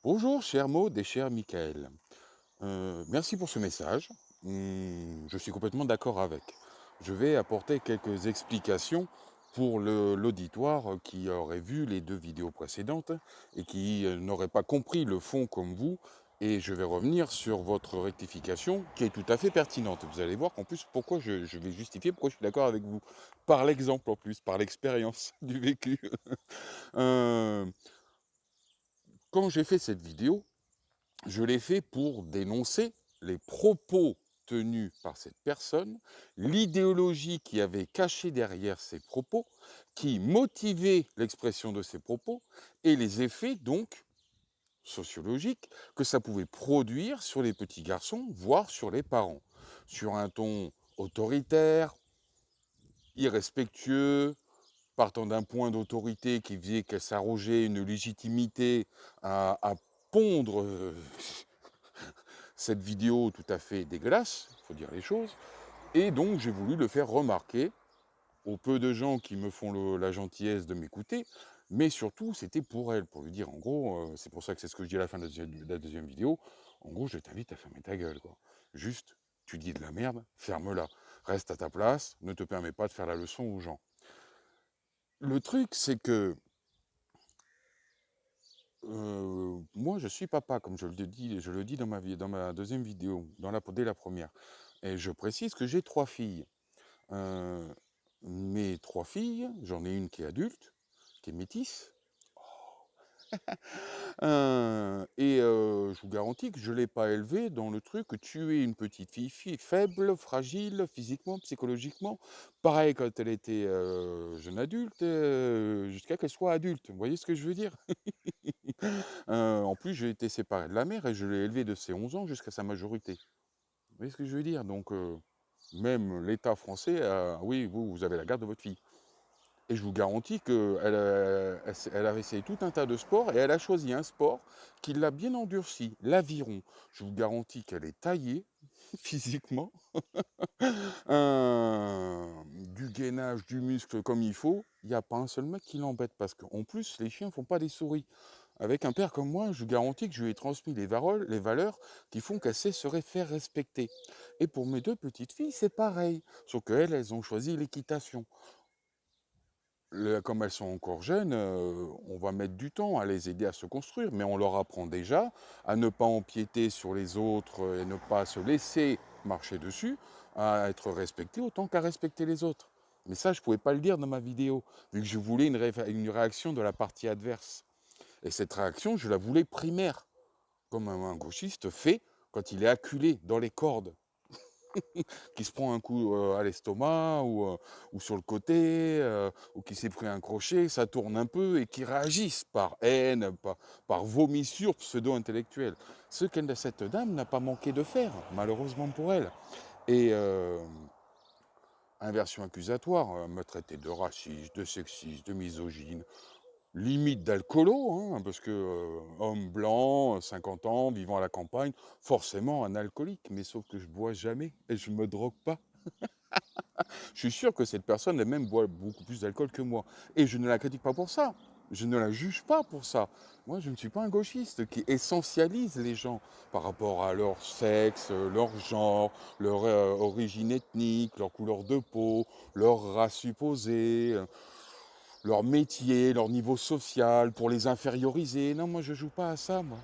Bonjour, cher Maud et cher Michael. Merci pour ce message. Je suis complètement d'accord avec. Je vais apporter quelques explications pour l'auditoire qui aurait vu les deux vidéos précédentes et qui n'aurait pas compris le fond comme vous. Et je vais revenir sur votre rectification qui est tout à fait pertinente. Vous allez voir qu'en plus, pourquoi je vais justifier pourquoi je suis d'accord avec vous. Par l'exemple en plus, par l'expérience du vécu. Euh, Quand j'ai fait cette vidéo, je l'ai fait pour dénoncer les propos tenus par cette personne, l'idéologie qui avait caché derrière ces propos, qui motivait l'expression de ces propos, et les effets donc sociologiques que ça pouvait produire sur les petits garçons, voire sur les parents. Sur un ton autoritaire, irrespectueux, partant d'un point d'autorité qui faisait qu'elle s'arrogeait une légitimité à pondre cette vidéo tout à fait dégueulasse, il faut dire les choses, et donc j'ai voulu le faire remarquer aux peu de gens qui me font la gentillesse de m'écouter, mais surtout c'était pour elle, pour lui dire en gros, c'est pour ça que c'est ce que je dis à la fin de la deuxième vidéo, en gros je t'invite à fermer ta gueule, quoi. Juste, tu dis de la merde, ferme-la, reste à ta place, ne te permets pas de faire la leçon aux gens. Le truc c'est que moi je suis papa, comme je le dis dans ma deuxième vidéo, dès la première, et je précise que j'ai 3 filles. Heu, Mes 3 filles, j'en ai une qui est adulte, qui est métisse, je vous garantis que je l'ai pas élevée dans le truc que tu es une petite fille faible, fragile, physiquement, psychologiquement. Pareil quand elle était, jeune adulte, jusqu'à qu'elle soit adulte. Vous voyez ce que je veux dire? En plus, j'ai été séparé de la mère et je l'ai élevée de ses 11 ans jusqu'à sa majorité. Vous voyez ce que je veux dire? Donc même l'État français a oui, vous avez la garde de votre fille. Et je vous garantis qu'elle a essayé tout un tas de sports et elle a choisi un sport qui l'a bien endurci, l'aviron. Je vous garantis qu'elle est taillée physiquement, du gainage, du muscle comme il faut. Il n'y a pas un seul mec qui l'embête parce qu'en plus, les chiens ne font pas des souris. Avec un père comme moi, je vous garantis que je lui ai transmis les valeurs qui font qu'elle sait se faire respecter. Et pour mes deux petites filles, c'est pareil. Sauf qu'elles, elles ont choisi l'équitation. Comme elles sont encore jeunes, on va mettre du temps à les aider à se construire, mais on leur apprend déjà à ne pas empiéter sur les autres et ne pas se laisser marcher dessus, à être respecté autant qu'à respecter les autres. Mais ça, je ne pouvais pas le dire dans ma vidéo, vu que je voulais une réaction de la partie adverse. Et cette réaction, je la voulais primaire, comme un gauchiste fait quand il est acculé dans les cordes, qui se prend un coup à l'estomac ou sur le côté, ou qui s'est pris un crochet, ça tourne un peu et qui réagissent par haine, par vomissure pseudo-intellectuelle. Ce que cette dame n'a pas manqué de faire, malheureusement pour elle. Et inversion accusatoire, me traiter de raciste, de sexiste, de misogyne, limite d'alcoolo, hein, parce que homme blanc, 50 ans, vivant à la campagne, forcément un alcoolique, mais sauf que je bois jamais et je me drogue pas. Je suis sûr que cette personne elle-même boit beaucoup plus d'alcool que moi. Et je ne la critique pas pour ça. Je ne la juge pas pour ça. Moi, je ne suis pas un gauchiste qui essentialise les gens par rapport à leur sexe, leur genre, leur origine ethnique, leur couleur de peau, leur race supposée, leur métier, leur niveau social, pour les inférioriser. Non, moi, je joue pas à ça, moi.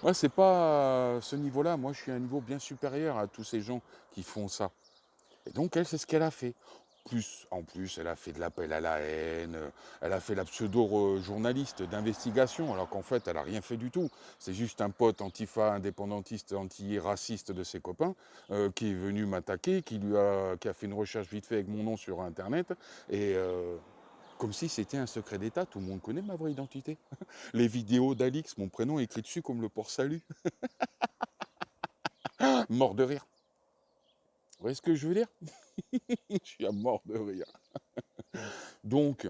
Moi, c'est pas ce niveau-là. Moi, je suis à un niveau bien supérieur à tous ces gens qui font ça. Et donc elle, c'est ce qu'elle a fait. En plus, elle a fait de l'appel à la haine, elle a fait la pseudo-journaliste d'investigation, alors qu'en fait, elle n'a rien fait du tout. C'est juste un pote antifa, indépendantiste, anti-raciste de ses copains, qui est venu m'attaquer, qui a fait une recherche vite fait avec mon nom sur Internet, et comme si c'était un secret d'État, tout le monde connaît ma vraie identité. Les vidéos d'Alix, mon prénom est écrit dessus comme le port salut. Mort de rire. Vous voyez ce que je veux dire? Je suis à mort de rire. Donc,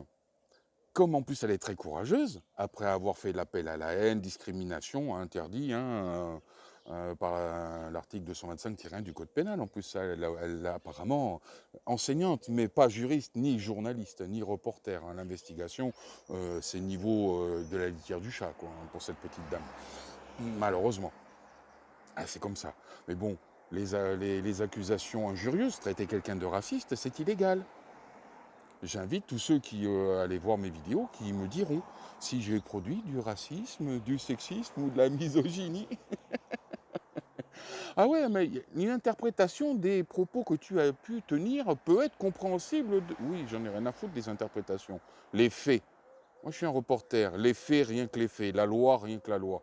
comme en plus elle est très courageuse, après avoir fait l'appel à la haine, discrimination, interdit, hein, par l'article 225-1 du code pénal. En plus, ça, elle a apparemment enseignante, mais pas juriste, ni journaliste, ni reporter, hein. L'investigation, c'est niveau de la litière du chat, quoi, hein, pour cette petite dame. Malheureusement. Ah, c'est comme ça. Mais bon, les accusations injurieuses, traiter quelqu'un de raciste, c'est illégal. J'invite tous ceux qui allaient voir mes vidéos qui me diront si j'ai produit du racisme, du sexisme ou de la misogynie. Ah ouais, mais une interprétation des propos que tu as pu tenir peut être compréhensible. Oui, j'en ai rien à foutre des interprétations. Les faits. Moi, je suis un reporter. Les faits, rien que les faits. La loi, rien que la loi.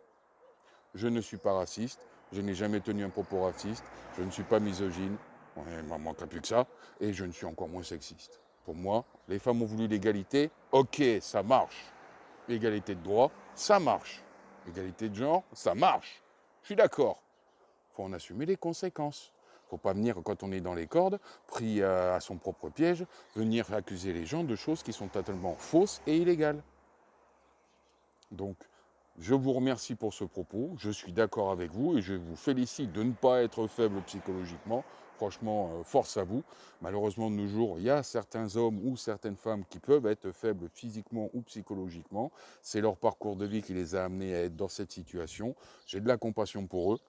Je ne suis pas raciste. Je n'ai jamais tenu un propos raciste. Je ne suis pas misogyne. Il m'en manquerait plus que ça. Et je ne suis encore moins sexiste. Pour moi, les femmes ont voulu l'égalité. Ok, ça marche. Égalité de droit, ça marche. Égalité de genre, ça marche. Je suis d'accord. Faut en assumer les conséquences. Faut pas venir, quand on est dans les cordes, pris à son propre piège, venir accuser les gens de choses qui sont totalement fausses et illégales. Donc, je vous remercie pour ce propos, je suis d'accord avec vous et je vous félicite de ne pas être faible psychologiquement. Franchement, force à vous. Malheureusement, de nos jours, il y a certains hommes ou certaines femmes qui peuvent être faibles physiquement ou psychologiquement. C'est leur parcours de vie qui les a amenés à être dans cette situation. J'ai de la compassion pour eux.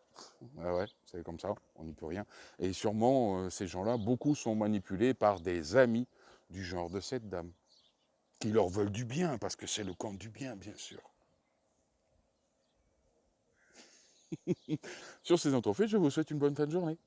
Ouais, c'est comme ça, on n'y peut rien. Et sûrement, ces gens-là, beaucoup sont manipulés par des amis du genre de cette dame, qui leur veulent du bien, parce que c'est le camp du bien, bien sûr. Sur ces entrefaits, je vous souhaite une bonne fin de journée.